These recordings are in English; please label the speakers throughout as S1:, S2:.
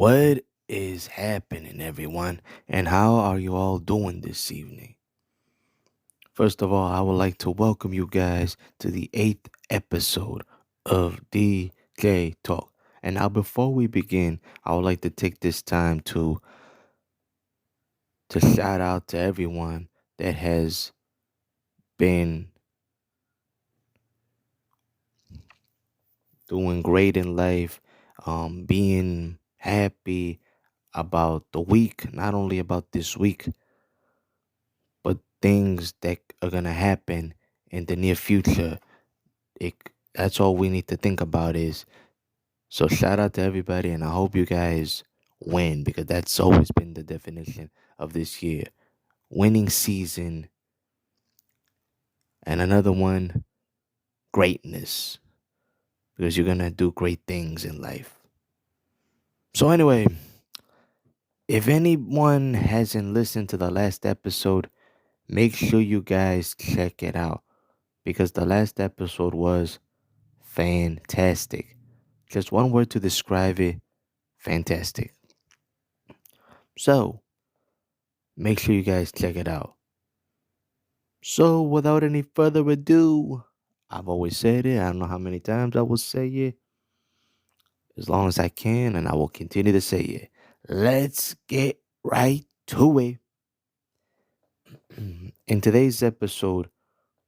S1: What is happening, everyone? And how are you all doing this evening? First of all, I would like to welcome you guys to the eighth episode of DJ Talk. And now, before we begin, I would like to take this time to shout out to everyone that has been doing great in life, being happy about the week, not only about this week, but things that are gonna happen in the near future. It, that's all we need to think about is so shout out to everybody, and I hope you guys win because that's always been the definition of this year. Winning season, and another one, greatness, because you're gonna do great things in life. So anyway, if anyone hasn't listened to the last episode, make sure you guys check it out because the last episode was fantastic. Just one word to describe it: fantastic. So make sure you guys check it out. So without any further ado, I've always said it. I don't know how many times I will say it, as long as I can, and I will continue to say it. Let's get right to it. In today's episode,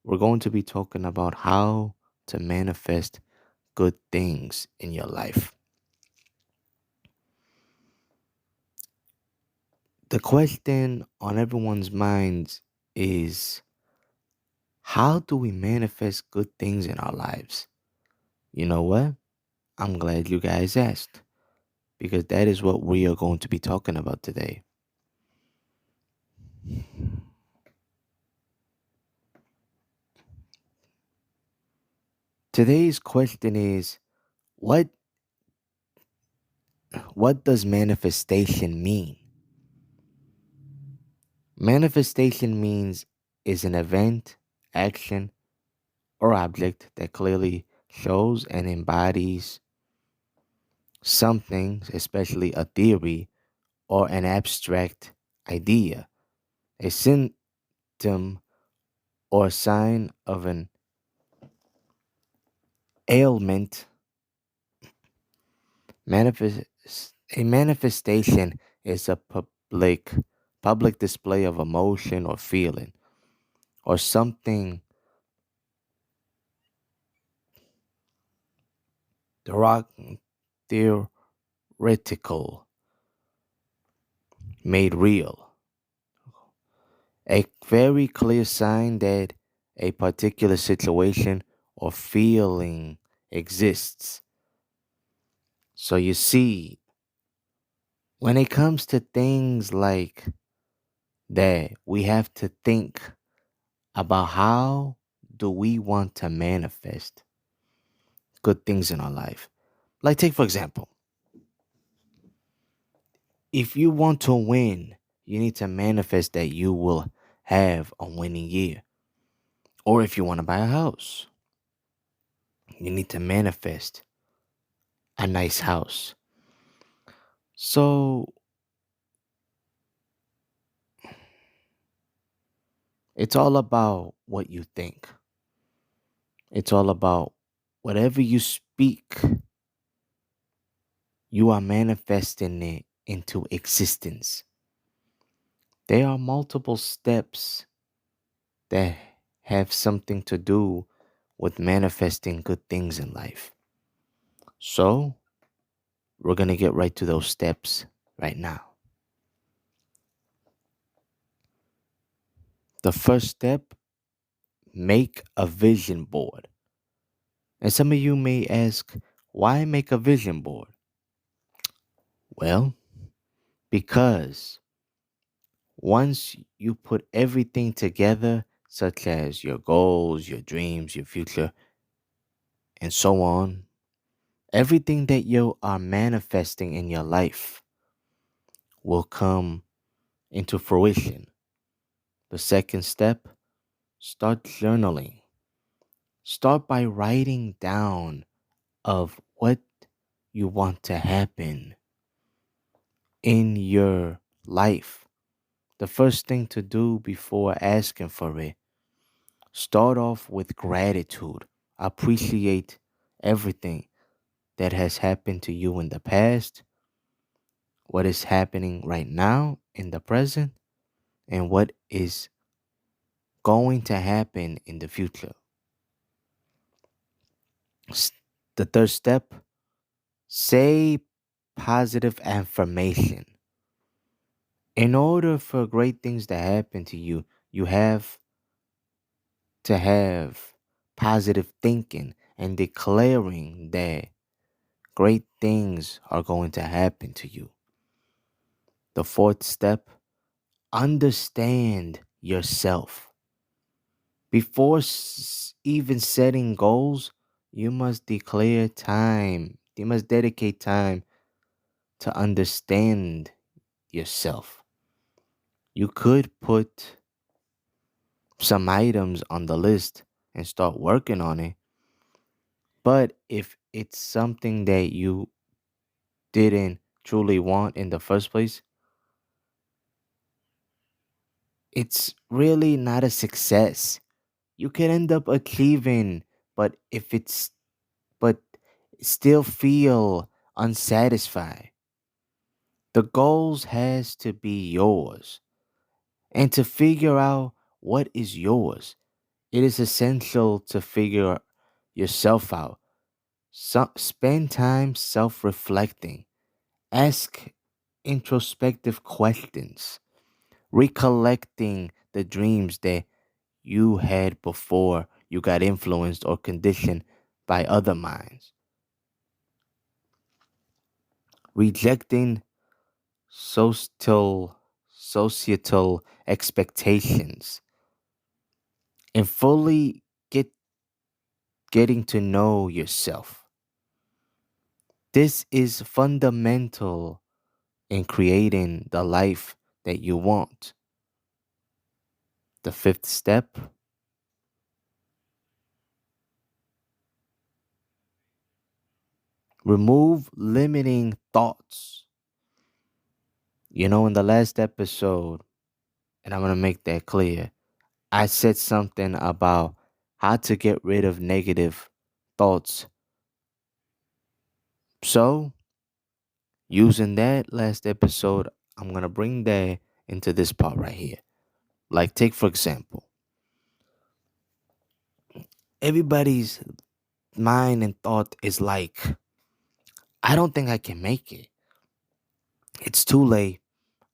S1: we're going to be talking about how to manifest good things in your life. The question on everyone's minds is, how do we manifest good things in our lives? You know what? I'm glad you guys asked because that is what we are going to be talking about today. Today's question is, what what does manifestation mean? Manifestation means is an event, action, or object that clearly shows and embodies something, especially a theory or an abstract idea, a symptom or sign of an ailment. A manifestation is a public display of emotion or feeling or something derog- theoretical made real. A very clear sign that a particular situation or feeling exists. So you see, when it comes to things like that, we have to think about how do we want to manifest good things in our life. Like take for example, if you want to win, you need to manifest that you will have a winning year. Or if you want to buy a house, you need to manifest a nice house. So it's all about what you think. It's all about whatever you speak, you are manifesting it into existence. There are multiple steps that have something to do with manifesting good things in life. So, we're going to get right to those steps right now. The first step, make a vision board. And some of you may ask, why make a vision board? Well, because once you put everything together, such as your goals, your dreams, your future, and so on, everything that you are manifesting in your life will come into fruition. The second step, start journaling. Start by writing down of what you want to happen. in your life, the first thing to do before asking for it, start off with gratitude. Appreciate everything that has happened to you in the past, what is happening right now in the present, and what is going to happen in the future. S- The third step, say positive affirmation. In order for great things to happen to you, you have to have positive thinking and declaring that great things are going to happen to you. The fourth step, understand yourself. Before even setting goals, you must declare time. You must dedicate time to understand yourself. You could put some items on the list and start working on it. But if it's something that you didn't truly want in the first place, it's really not a success. You can end up achieving, but if it's but still feel unsatisfied. The goals has to be yours. And to figure out what is yours, it is essential to figure yourself out. Spend time self-reflecting. Ask introspective questions, recollecting the dreams that you had before you got influenced or conditioned by other minds, rejecting societal societal expectations, and fully getting to know yourself. This is fundamental in creating the life that you want. The fifth step, remove limiting thoughts. In the last episode, and I'm going to make that clear, I said something about how to get rid of negative thoughts. So, using that last episode, I'm going to bring that into this part right here. Like, take for example, everybody's mind and thought is like, I don't think I can make it. It's too late.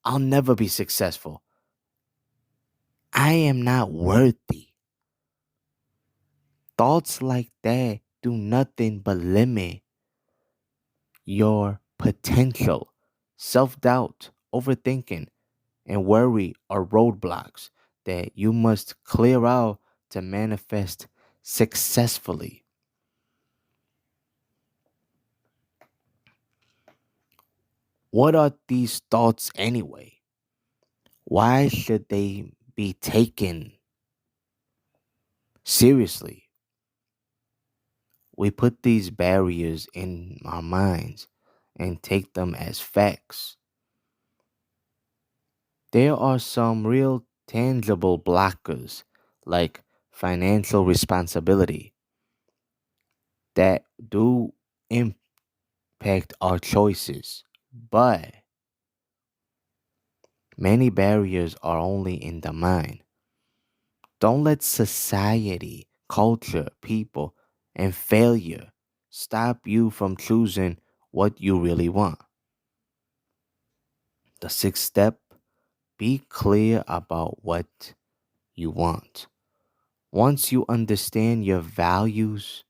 S1: I'll never be successful. I am not worthy. Thoughts like that do nothing but limit your potential. Self doubt, overthinking, and worry are roadblocks that you must clear out to manifest successfully. What are these thoughts anyway? Why should they be taken seriously? We put these barriers in our minds and take them as facts. There are some real tangible blockers like financial responsibility that do impact our choices, but many barriers are only in the mind. Don't let society, culture, people, and failure stop you from choosing what you really want. The sixth step, be clear about what you want. Once you understand your values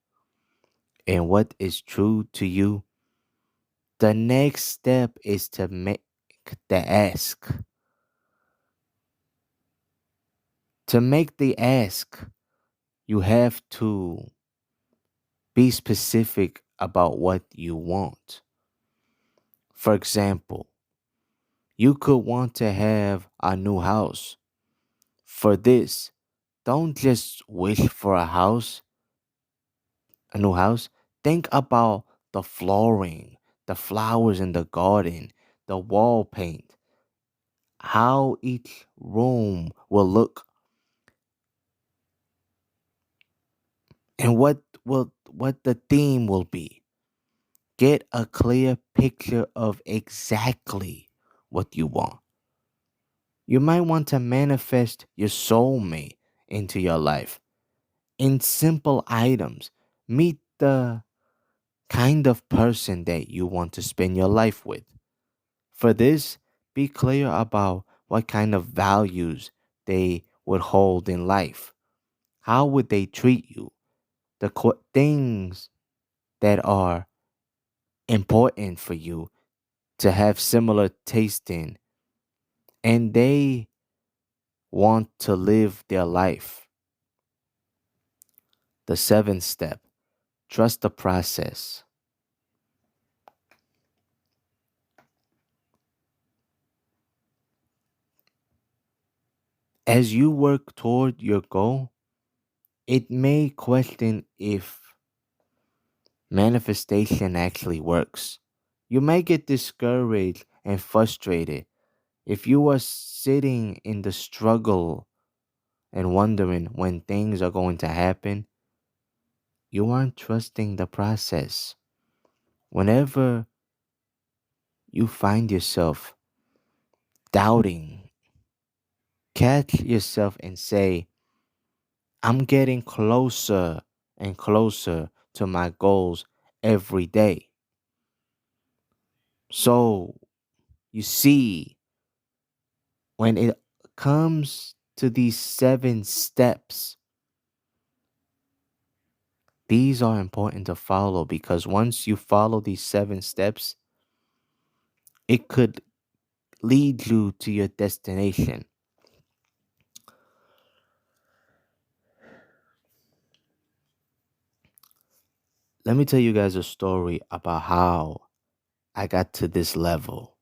S1: and what is true to you, the next step is to make the ask. To make the ask, you have to be specific about what you want. For example, you could want to have a new house. For this, don't just wish for a new house. Think about the flooring, the flowers in the garden, the wall paint, how each room will look, and what the theme will be. Get a clear picture of exactly what you want. You might want to manifest your soulmate into your life in simple items. Meet the kind of person that you want to spend your life with. For this, be clear about what kind of values they would hold in life. How would they treat you? The things that are important for you to have similar taste in, and they want to live their life. The seventh step, trust the process. As you work toward your goal, it may question if manifestation actually works. You may get discouraged and frustrated if you are sitting in the struggle and wondering when things are going to happen. You aren't trusting the process. Whenever you find yourself doubting, catch yourself and say, I'm getting closer and closer to my goals every day. So, you see, when it comes to these seven steps, these are important to follow because once you follow these seven steps, it could lead you to your destination. Let me tell you guys a story about how I got to this level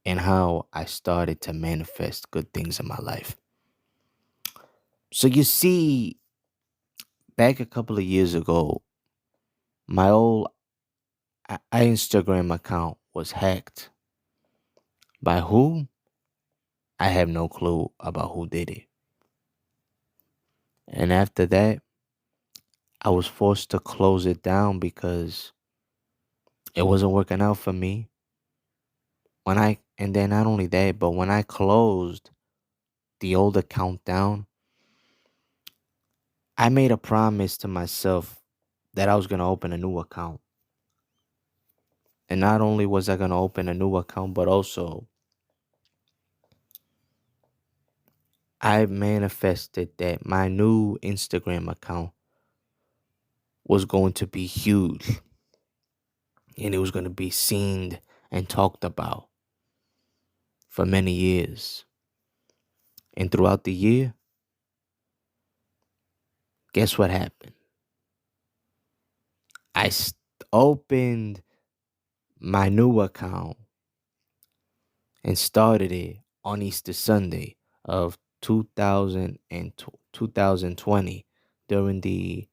S1: and how I started to manifest good things in my life. So, you see, back a couple of years ago, my old Instagram account was hacked. By who? I have no clue about who did it. And after that, I was forced to close it down because it wasn't working out for me. And then not only that, but when I closed the old account down, I made a promise to myself that I was going to open a new account. And not only was I going to open a new account, but also I manifested that my new Instagram account was going to be huge and it was going to be seen and talked about for many years. And throughout the year, guess what happened? I opened my new account and started it on Easter Sunday of 2020 during the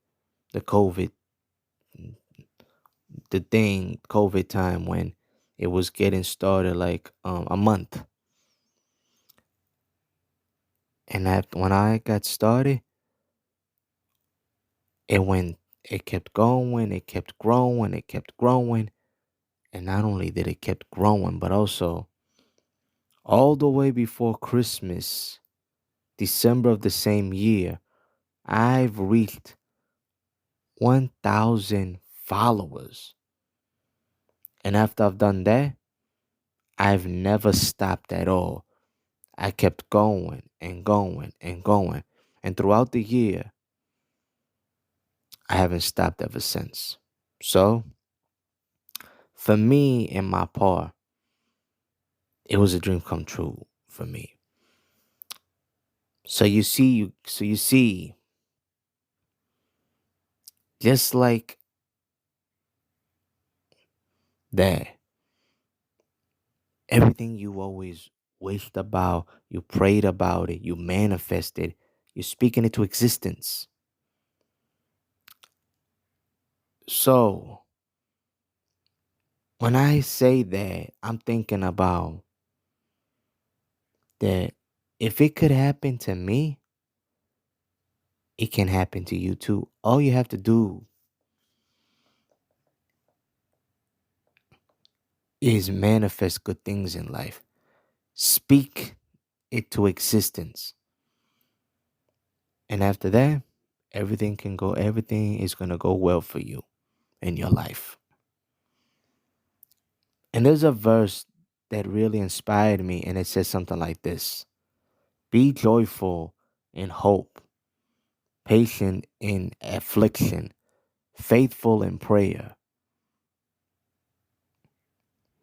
S1: COVID COVID time when it was getting started like a month. And when I got started, it went it kept going, it kept growing, it kept growing. And not only did it kept growing, but also all the way before Christmas, December of the same year, I've reached 1,000 followers. And after I've done that, I've never stopped at all. I kept going and going and going. And throughout the year, I haven't stopped ever since. So, for me and my part, it was a dream come true for me. So you see, just like that, everything you always wished about, you prayed about it, you manifested, you're speaking it to existence. So, When I say that, I'm thinking about that if it could happen to me, it can happen to you too. All you have to do is manifest good things in life. Speak it to existence. And after that, everything is going to go well for you in your life. And there's a verse that really inspired me, and it says something like this: Be joyful in hope, patient in affliction, faithful in prayer.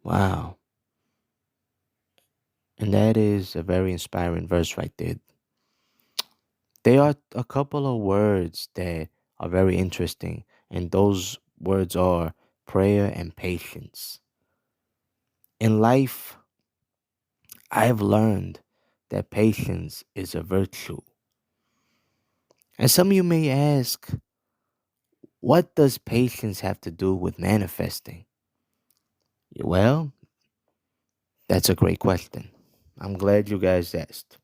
S1: Wow. And that is a very inspiring verse right there. There are a couple of words that are very interesting, and those words are prayer and patience. In life, I have learned that patience is a virtue. And some of you may ask, what does patience have to do with manifesting? Well, that's a great question. I'm glad you guys asked.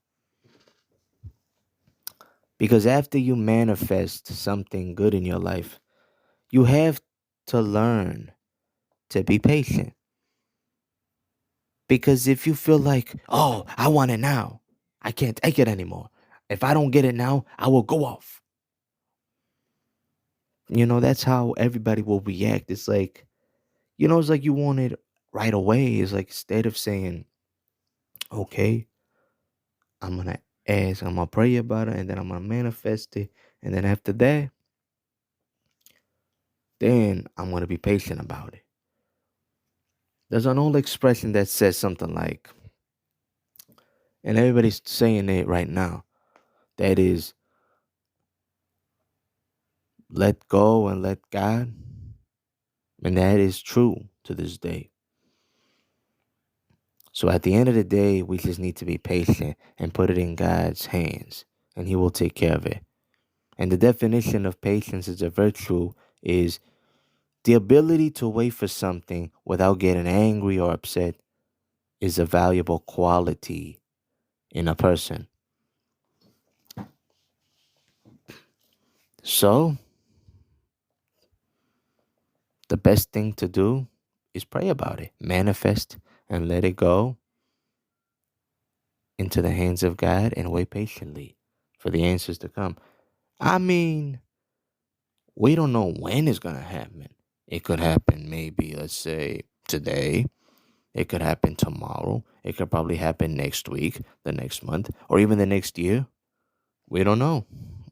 S1: Because after you manifest something good in your life, you have to learn to be patient. Because if you feel like, oh, I want it now, I can't take it anymore. If I don't get it now, I will go off. That's how everybody will react. It's like, it's like you want it right away. It's like instead of saying, okay, I'm gonna pray about it, and then I'm gonna manifest it. And then after that, then I'm gonna be patient about it. There's an old expression that says something like, and everybody's saying it right now, that is, let go and let God. And that is true to this day. So at the end of the day, we just need to be patient and put it in God's hands, and He will take care of it. And the definition of patience as a virtue is the ability to wait for something without getting angry or upset is a valuable quality in a person. So the best thing to do is pray about it, manifest, and let it go into the hands of God and wait patiently for the answers to come. I mean, we don't know when it's going to happen. It could happen maybe, let's say, today. It could happen tomorrow. It could probably happen next week, the next month, or even the next year. We don't know.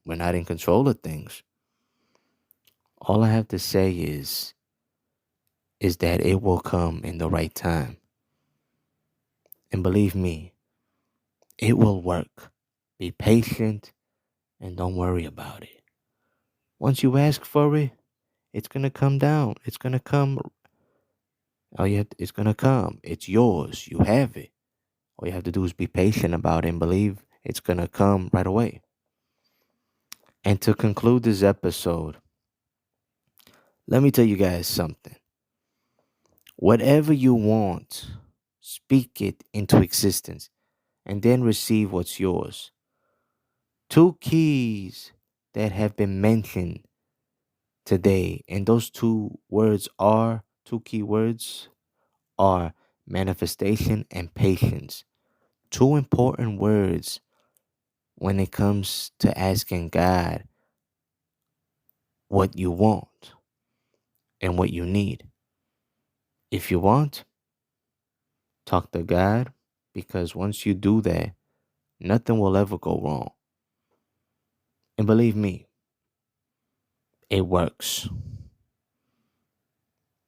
S1: We're not in control of things. All I have to say is that it will come in the right time. And believe me, it will work. Be patient and don't worry about it. Once you ask for it, it's going to come down. It's going to come. It's going to come. It's yours. You have it. All you have to do is be patient about it and believe it's going to come right away. And to conclude this episode, let me tell you guys something. Whatever you want, speak it into existence and then receive what's yours. Two keys that have been mentioned today, and those two key words are manifestation and patience. Two important words when it comes to asking God what you want and what you need. If you want, talk to God, because once you do that, nothing will ever go wrong. And believe me, it works.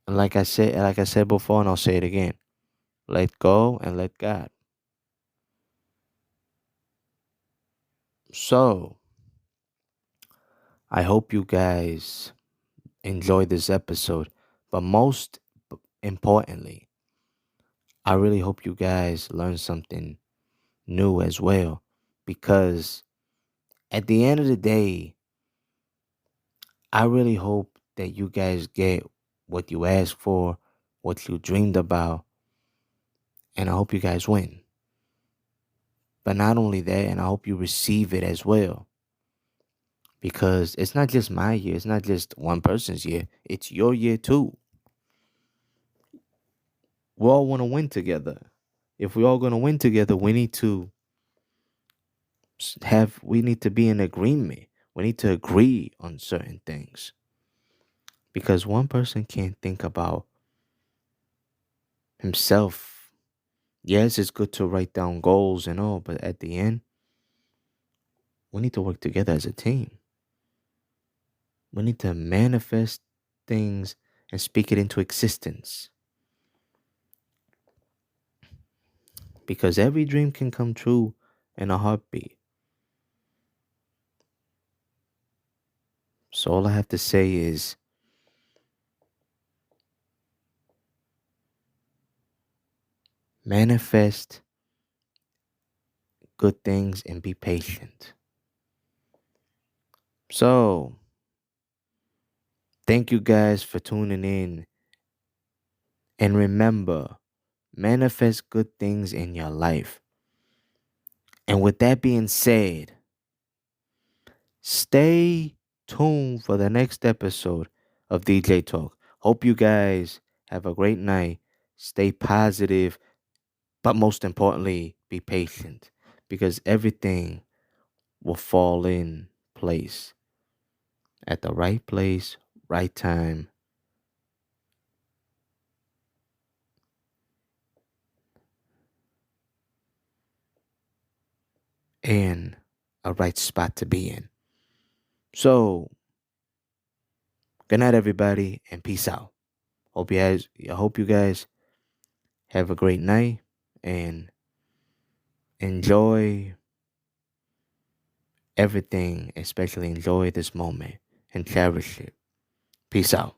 S1: And like I said before, and I'll say it again, let go and let God. So I hope you guys enjoy this episode. But most importantly, I really hope you guys learn something new as well. Because at the end of the day, I really hope that you guys get what you ask for what you dreamed about, and I hope you guys win. But not only that, and I hope you receive it as well. Because it's not just my year, it's not just one person's year, it's your year too. We all want to win together. If we're all going to win together, we need to be in agreement. We need to agree on certain things. Because one person can't think about himself. Yes, it's good to write down goals and all, but at the end, we need to work together as a team. We need to manifest things and speak it into existence. Because every dream can come true in a heartbeat. So all I have to say is manifest good things and be patient. So, thank you guys for tuning in. And remember, manifest good things in your life. And with that being said, stay tuned for the next episode of DJ Talk. Hope you guys have a great night. Stay positive, but most importantly, be patient because everything will fall in place at the right place, right time, and a right spot to be in. So, good night, everybody, and peace out. I hope you guys have a great night and enjoy everything, especially enjoy this moment and cherish it. Peace out.